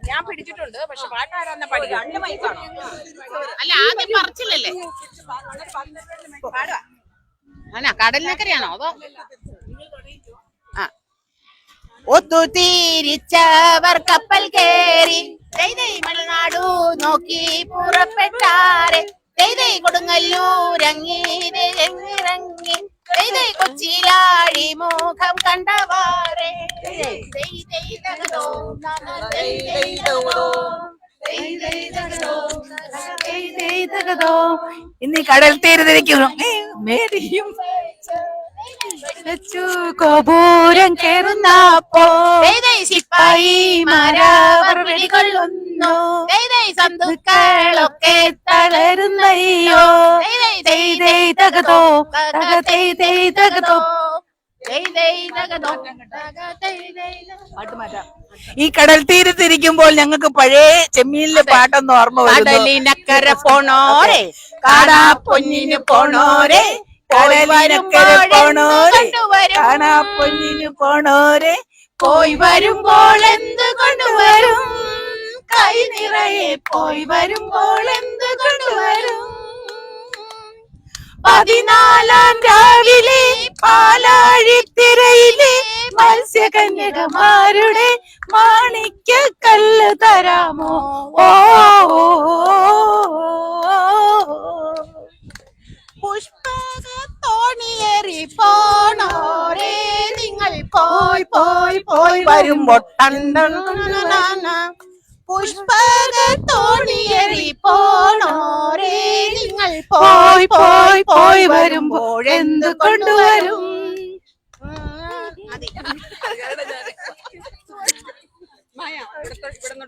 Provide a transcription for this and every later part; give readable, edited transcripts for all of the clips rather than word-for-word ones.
ഞാൻ പിടിച്ചിട്ടുണ്ട്, പക്ഷെ പാട്ടാരാന്ന പഠിക്കാം. അല്ല ആദ്യം പറിച്ചില്ലല്ലേ? അല്ല കടലിനക്കരയാണോ അതോ? ഒത്തുതീരിച്ചവർ കപ്പൽ കേറി മലനാടു നോക്കി പുറപ്പെട്ടാരെ കൊടുങ്ങല്ലൂരങ്ങി കൊച്ചിയിലാഴി മുഖം കണ്ടവാറെ ഇന്ന് കടൽ തീരത്തിരിക്കുന്നു മേരിയും കോപൂരം കേറുന്നപ്പോ സിപ്പായിമാരവർ വെടികൊള്ളുന്നു സന്തുക്കളൊക്കെ തളരുന്നയ്യോ തകതോ തകതോ. ഈ കടൽ തീരത്തിരിക്കുമ്പോൾ ഞങ്ങൾക്ക് പഴയ ചെമ്മീനിലെ പാട്ടൊന്നും ഓർമ്മ കടലിനക്കര പോണോരെ കാടാ പൊന്നിന് പോണോരെ കടലിനക്കര പോണോരെ കാണാ പൊന്നിന് പോണോരെ പോയി വരുമ്പോൾ എന്ത് കൊണ്ടുവരും കൈ നിറയെ പോയി വരുമ്പോൾ എന്ത് കൊണ്ടുവരും 14 രാവിലെ പാലാഴിത്തിരയിലെ മത്സ്യകന്യകമാരുടെ മാണിക്യ കല്ല് തരാമോ? ഓ പുഷ്പകത്തോണിയേറി പോണോരേ നിങ്ങൾ പോയി പോയി പോയി വരുമ്പോൾ പുഷ്പകത്തോണിയേറി പോണോരേ നിങ്ങൾ പോയി പോയി പോയി വരുമ്പോൾ എന്ത് കൊണ്ടുവരും? മായ ഇവിടെ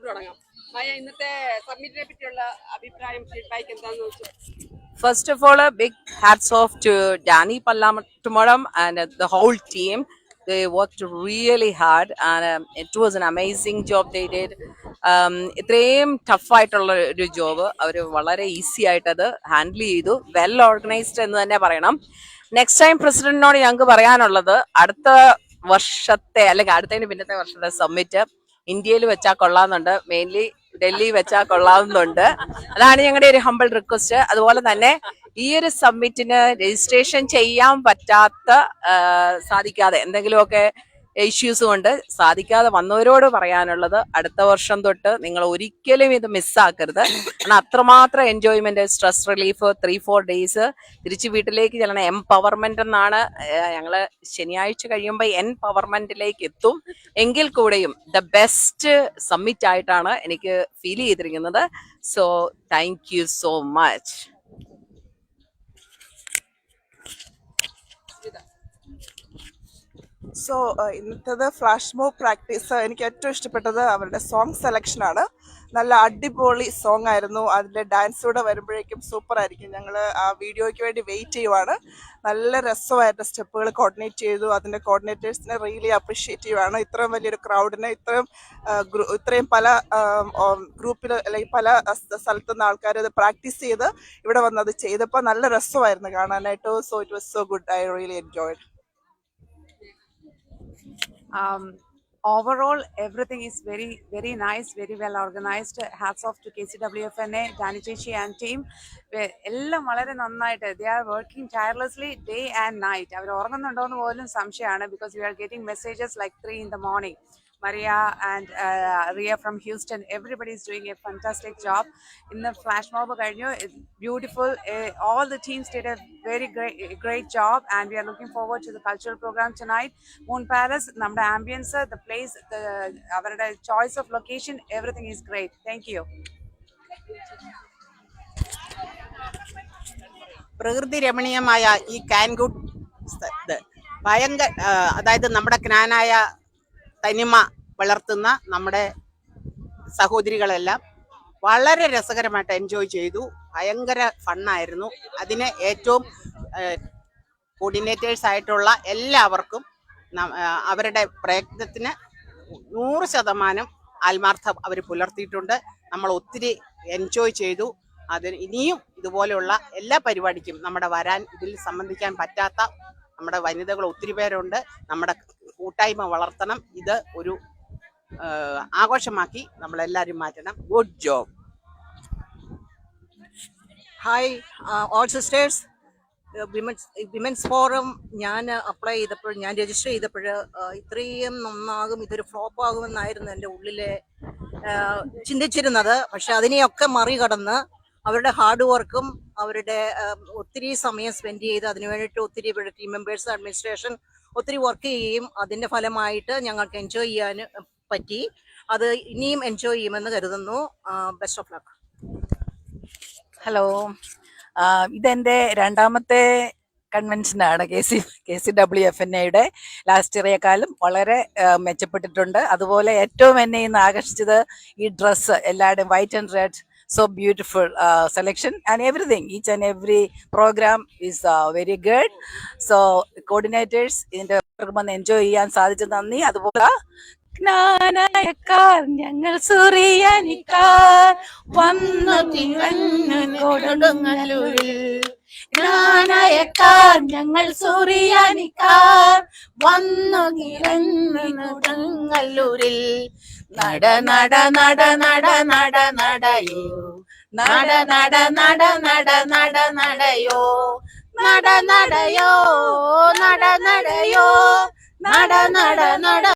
തുടങ്ങാം. മായ ഇന്നത്തെ സബ്മിറ്റിനെ പറ്റിയുള്ള അഭിപ്രായം ഫീഡ്ബാക്ക് എന്താണെന്ന് വെച്ചു. First of all, a big hats off to Danny Pallamaram and the whole team. They worked really hard and it was an amazing job they did. ഇത്രയും ടഫ് ആയിട്ടുള്ള ഒരു ജോബ് അവർ വളരെ ഈസി ആയിട്ട് അത് ഹാൻഡിൽ ചെയ്തു. Well organised എന്ന് തന്നെ പറയണം. നെക്സ്റ്റ് ടൈം പ്രസിഡന്റിനോട് ഞങ്ങൾക്ക് പറയാനുള്ളത് അടുത്ത വർഷത്തെ അല്ലെങ്കിൽ അടുത്തതിന് പിന്നത്തെ വർഷത്തെ സമ്മിറ്റ് ഇന്ത്യയിൽ വെച്ചാൽ കൊള്ളാമെന്നുണ്ട്. മെയിൻലി ഡൽഹി വെച്ചാൽ കൊള്ളാവുന്നുണ്ട്. അതാണ് ഞങ്ങളുടെ ഒരു ഹമ്പിൾ റിക്വസ്റ്റ്. അതുപോലെ തന്നെ ഈ ഒരു സമ്മിറ്റിന് രജിസ്ട്രേഷൻ ചെയ്യാൻ സാധിക്കാതെ എന്തെങ്കിലുമൊക്കെ ഇഷ്യൂസ് കൊണ്ട് സാധിക്കാതെ വന്നവരോട് പറയാനുള്ളത് അടുത്ത വർഷം തൊട്ട് നിങ്ങൾ ഒരിക്കലും ഇത് മിസ്സാക്കരുത്. കാരണം അത്രമാത്രം എൻജോയ്മെന്റ്, സ്ട്രെസ് റിലീഫ്, 3-4 ഡേയ്സ് തിരിച്ച് വീട്ടിലേക്ക് ചെല്ലണം. എംപവർമെന്റ് എന്നാണ് ഞങ്ങള് ശനിയാഴ്ച കഴിയുമ്പോൾ എംപവർമെന്റിലേക്ക് എത്തും. എങ്കിൽ കൂടെയും ദ ബെസ്റ്റ് സമ്മിറ്റ് ആയിട്ടാണ് എനിക്ക് ഫീൽ ചെയ്തിരിക്കുന്നത്. So thank you so much. So ഇന്നത്തേത് ഫ്ലാഷ് മോബ് പ്രാക്ടീസ് എനിക്ക് ഏറ്റവും ഇഷ്ടപ്പെട്ടത് അവരുടെ സോങ് സെലക്ഷൻ ആണ്. നല്ല അടിപൊളി സോങ് ആയിരുന്നു. അതിൻ്റെ ഡാൻസ് കൂടെ വരുമ്പോഴേക്കും സൂപ്പർ ആയിരിക്കും. ഞങ്ങൾ ആ വീഡിയോയ്ക്ക് വേണ്ടി വെയിറ്റ് ചെയ്യുവാണ്. നല്ല രസമായിട്ട് സ്റ്റെപ്പുകൾ കോർഡിനേറ്റ് ചെയ്തു. അതിൻ്റെ കോർഡിനേറ്റേഴ്സിനെ റിയലി അപ്രീഷിയേറ്റ് ചെയ്യുവാണ്. ഇത്രയും വലിയൊരു ക്രൗഡിനെ ഇത്രയും പല ഗ്രൂപ്പിൽ അല്ലെങ്കിൽ പല സ്ഥലത്തുനിന്ന് ആൾക്കാർ ഇത് പ്രാക്ടീസ് ചെയ്ത് ഇവിടെ വന്ന് അത് ചെയ്തപ്പോൾ നല്ല രസമായിരുന്നു കാണാനായിട്ട്. So it was so good. I really enjoyed. Overall, everything is very nice, very well organized. Hats off to KCWFNA, Dani Chechi and team. എല്ലാം വളരെ നന്നായിട്ട് they are working tirelessly day and night. അവർ ഉറങ്ങുന്നുണ്ടോ എന്ന് പോലും സംശയമാണ്. because we are getting messages like 3 in the morning. Maria and Ria from Houston, everybody is doing a fantastic job. In the flash mob കഴിഞ്ഞു, beautiful. All the teams did a very great job and we are looking forward to the cultural program tonight. Moon Palace, നമ്മുടെ ambience, the place, അവരുടെ choice of location, everything is great. Thank you. പ്രകൃതി രമണീയമായ ഈ കാൻഗുഡ് ഭയങ്കര, അതായത് നമ്മുടെ ജ്ഞാനായ തനിമ വളർത്തുന്ന നമ്മുടെ സഹോദരികളെല്ലാം വളരെ രസകരമായിട്ട് എൻജോയ് ചെയ്തു. ഭയങ്കര ഫണ്ണായിരുന്നു. അതിന് ഏറ്റവും കോർഡിനേറ്റേഴ്സ് ആയിട്ടുള്ള എല്ലാവർക്കും അവരുടെ പ്രയത്നത്തിന് 100% ആത്മാർത്ഥം അവർ പുലർത്തിയിട്ടുണ്ട്. നമ്മൾ ഒത്തിരി എൻജോയ് ചെയ്തു. അതിന് ഇനിയും ഇതുപോലെയുള്ള എല്ലാ പരിപാടിക്കും ഇതിൽ സംബന്ധിക്കാൻ പറ്റാത്ത നമ്മുടെ വനിതകൾ ഒത്തിരി പേരുണ്ട്. നമ്മുടെ കൂട്ടായ്മ വളർത്തണം. ഇത് ഒരു ആഘോഷമാക്കി നമ്മളെല്ലാവരും മാറ്റണം. Good job. Hi all sisters, women's forum ഞാൻ അപ്ലൈ ചെയ്തപ്പോൾ, ഞാൻ രജിസ്റ്റർ ചെയ്തപ്പോൾ ഇത്രയും നന്നാകും, ഇതൊരു ഫ്ലോപ്പ് ആകുമെന്നായിരുന്നു എൻ്റെ ഉള്ളിലെ ചിന്തിച്ചിരുന്നത്. പക്ഷെ അതിനെയൊക്കെ മറികടന്ന് അവരുടെ ഹാർഡ് വർക്കും അവരുടെ ഒത്തിരി സമയം സ്പെൻഡ് ചെയ്ത് അതിനു വേണ്ടിയിട്ട് ഒത്തിരി ടീം മെമ്പേഴ്സ്, അഡ്മിനിസ്ട്രേഷൻ ഒത്തിരി വർക്ക് ചെയ്യുകയും അതിൻ്റെ ഫലമായിട്ട് ഞങ്ങൾക്ക് എൻജോയ് ചെയ്യാൻ പറ്റി. അത് ഇനിയും എൻജോയ് ചെയ്യുമെന്ന് കരുതുന്നു. Best of luck. ഹലോ, ഇതെന്റെ രണ്ടാമത്തെ കൺവെൻഷനാണ്. KCWFNA ലാസ്റ്റ് ഇയറേക്കാളും വളരെ മെച്ചപ്പെട്ടിട്ടുണ്ട്. അതുപോലെ ഏറ്റവും എന്നെ ഇന്ന് ആകർഷിച്ചത് ഈ ഡ്രസ്സ്, എല്ലാവരുടെയും white and red, so beautiful selection and everything, each and every program is very good. So coordinators ഇതിന്റെ വന്ന് എൻജോയ് ചെയ്യാൻ സാധിച്ചു, നന്ദി. അതുപോലെ ജ്ഞാനായക്കാർ ഞങ്ങൾ സുറിയാനിക്കാർ വന്നു തിളങ്ങു കൊടുങ്ങല്ലൂരിൽ, ജ്ഞാനായക്കാർ ഞങ്ങൾ സുറിയാനിക്കാർ വന്നു തിളങ്ങു കൊടുങ്ങല്ലൂരിൽ, നട നട നട നട നട നടയോ, നട നട നട നട നട നടയോ, നട നടയോ, നട നടയോ, നട നട നട